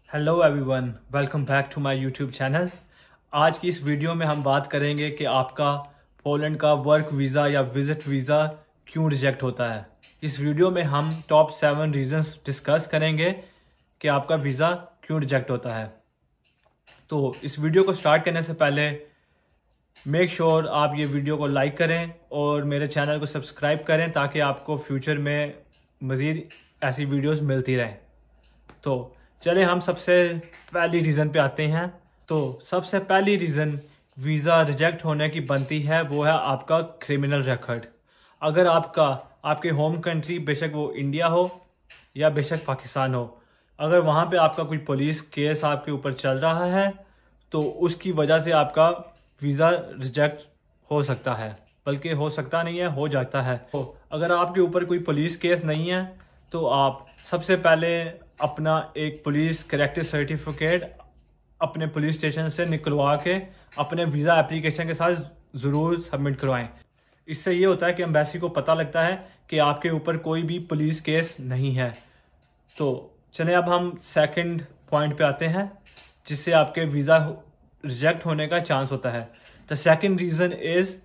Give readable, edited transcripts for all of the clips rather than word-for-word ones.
Hello everyone, welcome back to my YouTube channel. आज की इस वीडियो में हम बात करेंगे कि आपका पोलैंड का वर्क वीज़ा या विजिट वीज़ा क्यों रिजेक्ट होता है। इस वीडियो में हम टॉप 7 रीजंस डिस्कस करेंगे कि आपका वीज़ा क्यों रिजेक्ट होता है। तो इस वीडियो को स्टार्ट करने से पहले मेक श्योर आप ये वीडियो को लाइक करें और मेरे चैनल को सब्सक्राइब करें ताकि आपको फ्यूचर में मज़ीद ऐसी वीडियोस मिलती रहें। तो चलें हम सबसे पहली रीज़न पे आते हैं। तो सबसे पहली रीज़न वीज़ा रिजेक्ट होने की बनती है वो है आपका क्रिमिनल रिकॉर्ड। अगर आपके होम कंट्री बेशक वो इंडिया हो या बेशक पाकिस्तान हो, अगर वहाँ पे आपका कोई पुलिस केस आपके ऊपर चल रहा है तो उसकी वजह से आपका वीज़ा रिजेक्ट हो सकता है, बल्कि हो सकता नहीं है, हो जाता है। तो अगर आपके ऊपर कोई पुलिस केस नहीं है तो आप सबसे पहले अपना एक पुलिस करेक्टिव सर्टिफिकेट अपने पुलिस स्टेशन से निकलवा के अपने वीज़ा एप्लीकेशन के साथ ज़रूर सबमिट करवाएं। इससे ये होता है कि एम्बेसी को पता लगता है कि आपके ऊपर कोई भी पुलिस केस नहीं है। तो चलें अब हम सेकंड पॉइंट पे आते हैं जिससे आपके वीज़ा रिजेक्ट होने का चांस होता है। द सेकंड रीज़न इज़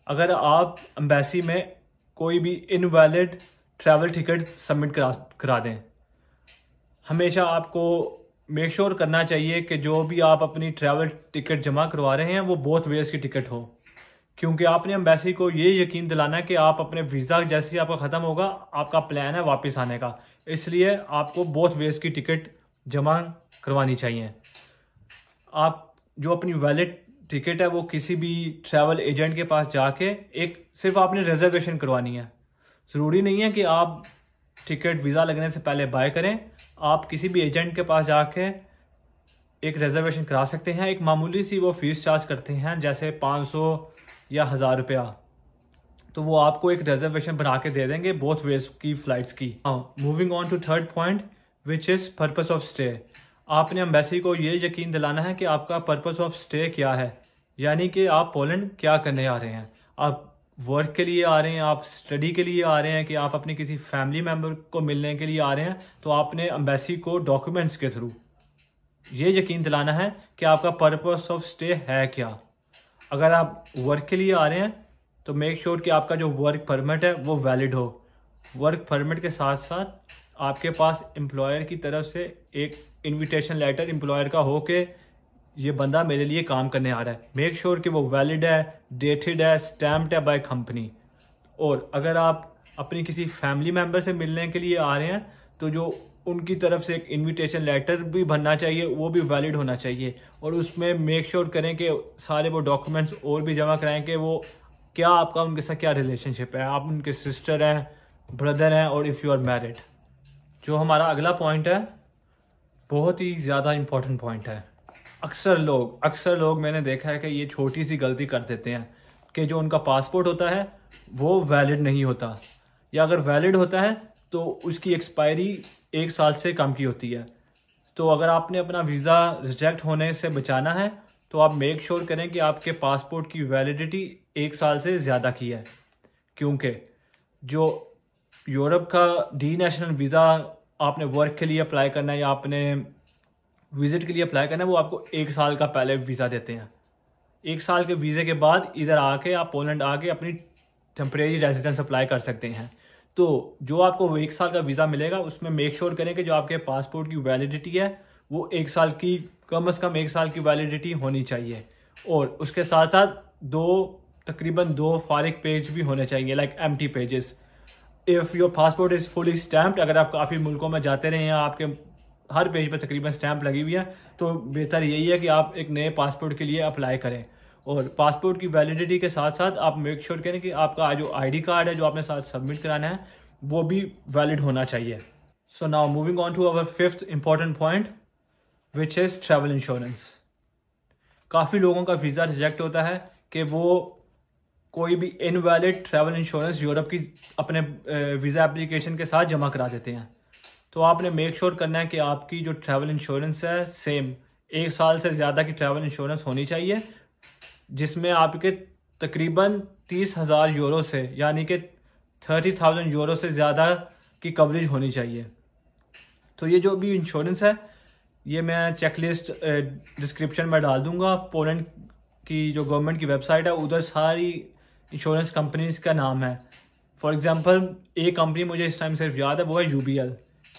अगर आप एम्बेसी में कोई भी इनवैलिड ट्रैवल टिकट सबमिट करा दें। हमेशा आपको मेक श्योर करना चाहिए कि जो भी आप अपनी ट्रैवल टिकट जमा करवा रहे हैं वो बोथ वेज की टिकट हो, क्योंकि आपने एम्बेसी को ये यकीन दिलाना है कि आप अपने वीज़ा जैसे ही आपका ख़त्म होगा आपका प्लान है वापस आने का, इसलिए आपको बोथ वेज की टिकट जमा करवानी चाहिए। आप जो अपनी वैलिड टिकट है वो किसी भी ट्रैवल एजेंट के पास जाके सिर्फ आपने रिजर्वेशन करवानी है। ज़रूरी नहीं है कि आप टिकट वीज़ा लगने से पहले बाय करें, आप किसी भी एजेंट के पास जाके एक रिजर्वेशन करा सकते हैं। एक मामूली सी वो फीस चार्ज करते हैं, जैसे 500 या 1000 रुपया, तो वो आपको एक रिजर्वेशन बना के दे देंगे बोथ वेज की फ़्लाइट्स की। Moving on to third point which is purpose of stay. आपने एम्बेसी को ये यकीन दिलाना है कि आपका पर्पस ऑफ स्टे क्या है, यानी कि आप पोलैंड क्या करने आ रहे हैं। आप वर्क के लिए आ रहे हैं, आप स्टडी के लिए आ रहे हैं, कि आप अपने किसी फैमिली मेम्बर को मिलने के लिए आ रहे हैं, तो आपने एम्बेसी को डॉक्यूमेंट्स के थ्रू ये यकीन दिलाना है कि आपका पर्पस ऑफ स्टे है क्या। अगर आप वर्क के लिए आ रहे हैं तो मेक श्योर कि आपका जो वर्क परमिट है वो वैलिड हो। वर्क परमिट के साथ साथ आपके पास एम्प्लॉयर की तरफ से एक इन्विटेशन लेटर एम्प्लॉयर का हो के ये बंदा मेरे लिए काम करने आ रहा है। मेक श्योर कि वो वैलिड है, डेटेड है, स्टैम्प्ड है बाय कंपनी। और अगर आप अपनी किसी फैमिली मेम्बर से मिलने के लिए आ रहे हैं तो जो उनकी तरफ से एक इनविटेशन लेटर भी बनना चाहिए, वो भी वैलिड होना चाहिए। और उसमें मेक श्योर करें कि सारे वो डॉक्यूमेंट्स और भी जमा कराएं कि वो क्या आपका उनके साथ क्या रिलेशनशिप है, आप उनके सिस्टर हैं, ब्रदर हैं, और इफ़ यू आर मैरिड। जो हमारा अगला पॉइंट है बहुत ही ज़्यादा इम्पोर्टेंट पॉइंट है। अक्सर लोग मैंने देखा है कि ये छोटी सी गलती कर देते हैं कि जो उनका पासपोर्ट होता है वो वैलिड नहीं होता, या अगर वैलिड होता है तो उसकी एक्सपायरी 1 साल से कम की होती है। तो अगर आपने अपना वीज़ा रिजेक्ट होने से बचाना है तो आप मेक श्योर करें कि आपके पासपोर्ट की वैलिडिटी 1 साल से ज़्यादा की है, क्योंकि जो यूरोप का डी नेशनल वीज़ा आपने वर्क के लिए अप्लाई करना है या आपने विजिट के लिए अप्लाई करना है, वो आपको 1 साल का पहले वीज़ा देते हैं। 1 साल के वीज़े के बाद इधर आके आप पोलैंड आके अपनी टेम्परेरी रेजिडेंस अप्लाई कर सकते हैं। तो जो आपको 1 साल का वीज़ा मिलेगा उसमें मेक श्योर करें कि जो आपके पासपोर्ट की वैलिडिटी है वो 1 साल की, कम से कम 1 साल की वैलिडिटी होनी चाहिए। और उसके साथ साथ तकरीबन 2 फारिग पेज भी होने चाहिए, like empty pages. If your passport is fully stamped, अगर आप काफ़ी मुल्कों में जाते रहे हैं, आपके हर पेज पर तकरीबन स्टैंप लगी हुई है, तो बेहतर यही है कि आप एक नए पासपोर्ट के लिए अप्लाई करें। और पासपोर्ट की वैलिडिटी के साथ साथ आप मेक श्योर करें कि आपका जो आईडी कार्ड है जो आपने साथ सबमिट कराना है वो भी वैलिड होना चाहिए। So now moving on to our fifth important point which is travel insurance. काफ़ी लोगों का वीज़ा रिजेक्ट होता है कि वो कोई भी इनवैलिड ट्रैवल इंश्योरेंस यूरोप की अपने वीज़ा एप्लीकेशन के साथ जमा करा देते हैं। तो आपने मेक श्योर करना है कि आपकी जो ट्रैवल इंश्योरेंस है सेम 1 साल से ज़्यादा की ट्रैवल इंश्योरेंस होनी चाहिए, जिसमें आपके तकरीबन 30,000 यूरो से, यानी कि 30,000 यूरो से ज़्यादा की कवरेज होनी चाहिए। तो ये जो भी इंश्योरेंस है ये मैं चेकलिस्ट डिस्क्रिप्शन में डाल दूंगा। पोलैंड की जो गवर्नमेंट की वेबसाइट है उधर सारी इंश्योरेंस कंपनीज का नाम है। फॉर एग्जांपल एक कंपनी मुझे इस टाइम सिर्फ याद है, वो है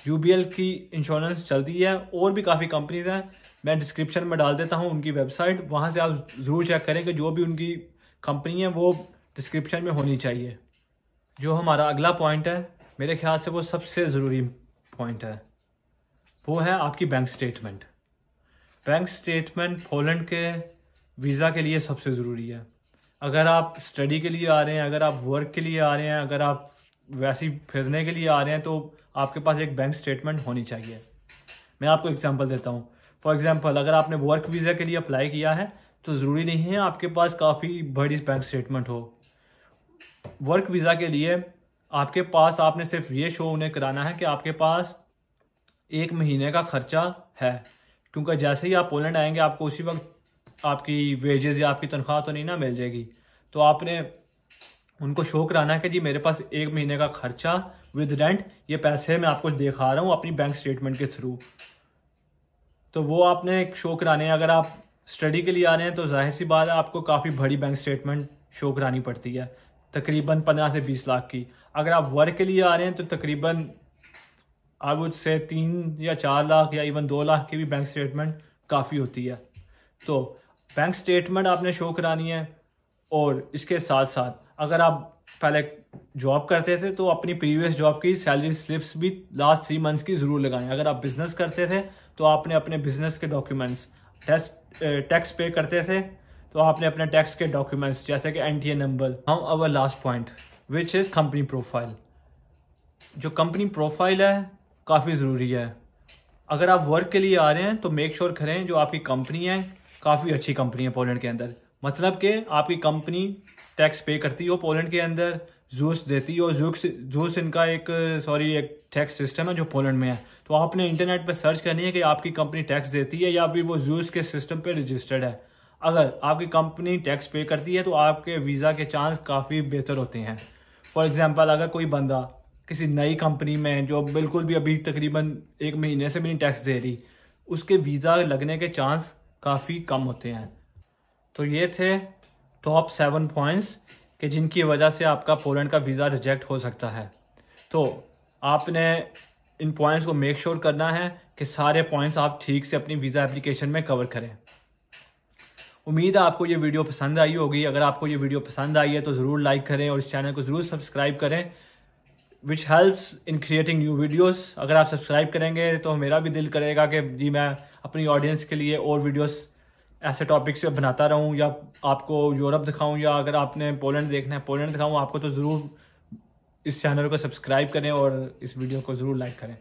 यूबीएल की इंश्योरेंस चलती है। और भी काफ़ी कंपनीज हैं, मैं डिस्क्रिप्शन में डाल देता हूँ उनकी वेबसाइट, वहाँ से आप ज़रूर चेक करें कि जो भी उनकी कंपनी है वो डिस्क्रिप्शन में होनी चाहिए। जो हमारा अगला पॉइंट है, मेरे ख्याल से वो सबसे ज़रूरी पॉइंट है, वो है आपकी bank statement. Bank statement Poland के वीज़ा के लिए सबसे ज़रूरी है। अगर आप स्टडी के लिए आ रहे हैं, अगर आप वर्क के लिए आ रहे हैं, अगर आप वैसे ही फिरने के लिए आ रहे हैं, तो आपके पास एक बैंक स्टेटमेंट होनी चाहिए। मैं आपको एग्जांपल देता हूँ। फॉर एग्जांपल अगर आपने वर्क वीज़ा के लिए अप्लाई किया है तो ज़रूरी नहीं है आपके पास काफ़ी बड़ी बैंक स्टेटमेंट हो। वर्क वीज़ा के लिए आपके पास आपने सिर्फ ये शो उन्हें कराना है कि आपके पास 1 महीने का खर्चा है, क्योंकि जैसे ही आप पोलैंड आएंगे आपको उसी वक्त आपकी वेजेस या आपकी तनख्वाह तो नहीं ना मिल जाएगी। तो आपने उनको शो कराना है कि जी मेरे पास 1 महीने का खर्चा विद रेंट, ये पैसे मैं आपको दिखा रहा हूँ अपनी बैंक स्टेटमेंट के थ्रू। तो वो आपने शो कराने हैं। अगर आप स्टडी के लिए आ रहे हैं तो जाहिर सी बात है आपको काफ़ी बड़ी बैंक स्टेटमेंट शो करानी पड़ती है, तकरीबन 15 से 20 लाख की। अगर आप वर्क के लिए आ रहे हैं तो तकरीबन आई वुड से 3 या 4 लाख या इवन 2 लाख की भी बैंक स्टेटमेंट काफ़ी होती है। तो बैंक स्टेटमेंट आपने शो करानी है। और इसके साथ साथ अगर आप पहले जॉब करते थे तो अपनी प्रीवियस जॉब की सैलरी स्लिप्स भी लास्ट 3 मंथ्स की ज़रूर लगाएं। अगर आप बिज़नेस करते थे तो आपने अपने बिज़नेस के डॉक्यूमेंट्स, टैक्स पे करते थे तो आपने अपने टैक्स के डॉक्यूमेंट्स जैसे कि NTA number. Now our last point which is company profile. जो कंपनी प्रोफाइल है काफ़ी ज़रूरी है। अगर आप वर्क के लिए आ रहे हैं तो मेक श्योर करें जो आपकी कंपनी है काफ़ी अच्छी कंपनी है पोलैंड के अंदर, मतलब कि आपकी कंपनी टैक्स पे करती हो पोलैंड के अंदर, जूस देती हो। जूस इनका एक टैक्स सिस्टम है जो पोलैंड में है। तो आपने इंटरनेट पर सर्च करनी है कि आपकी कंपनी टैक्स देती है या फिर वो जूस के सिस्टम पे रजिस्टर्ड है। अगर आपकी कंपनी टैक्स पे करती है तो आपके वीज़ा के चांस काफ़ी बेहतर होते हैं। फॉर एग्जांपल अगर कोई बंदा किसी नई कंपनी में जो बिल्कुल भी अभी तकरीबन 1 महीने से भी नहीं टैक्स दे रही, उसके वीज़ा लगने के चांस काफ़ी कम होते हैं। तो ये थे टॉप 7 पॉइंट्स कि जिनकी वजह से आपका पोलैंड का वीज़ा रिजेक्ट हो सकता है। तो आपने इन पॉइंट्स को मेक श्योर करना है कि सारे पॉइंट्स आप ठीक से अपनी वीज़ा एप्लीकेशन में कवर करें। उम्मीद है आपको ये वीडियो पसंद आई होगी। अगर आपको ये वीडियो पसंद आई है तो ज़रूर लाइक करें और इस चैनल को ज़रूर सब्सक्राइब करें, which helps in creating new videos. अगर आप सब्सक्राइब करेंगे तो मेरा भी दिल करेगा कि जी मैं अपनी ऑडियंस के लिए और वीडियोस ऐसे टॉपिक्स पे बनाता रहूं, या आपको यूरोप दिखाऊं, या अगर आपने पोलैंड देखना है पोलैंड दिखाऊं आपको, तो ज़रूर इस चैनल को सब्सक्राइब करें और इस वीडियो को ज़रूर लाइक करें।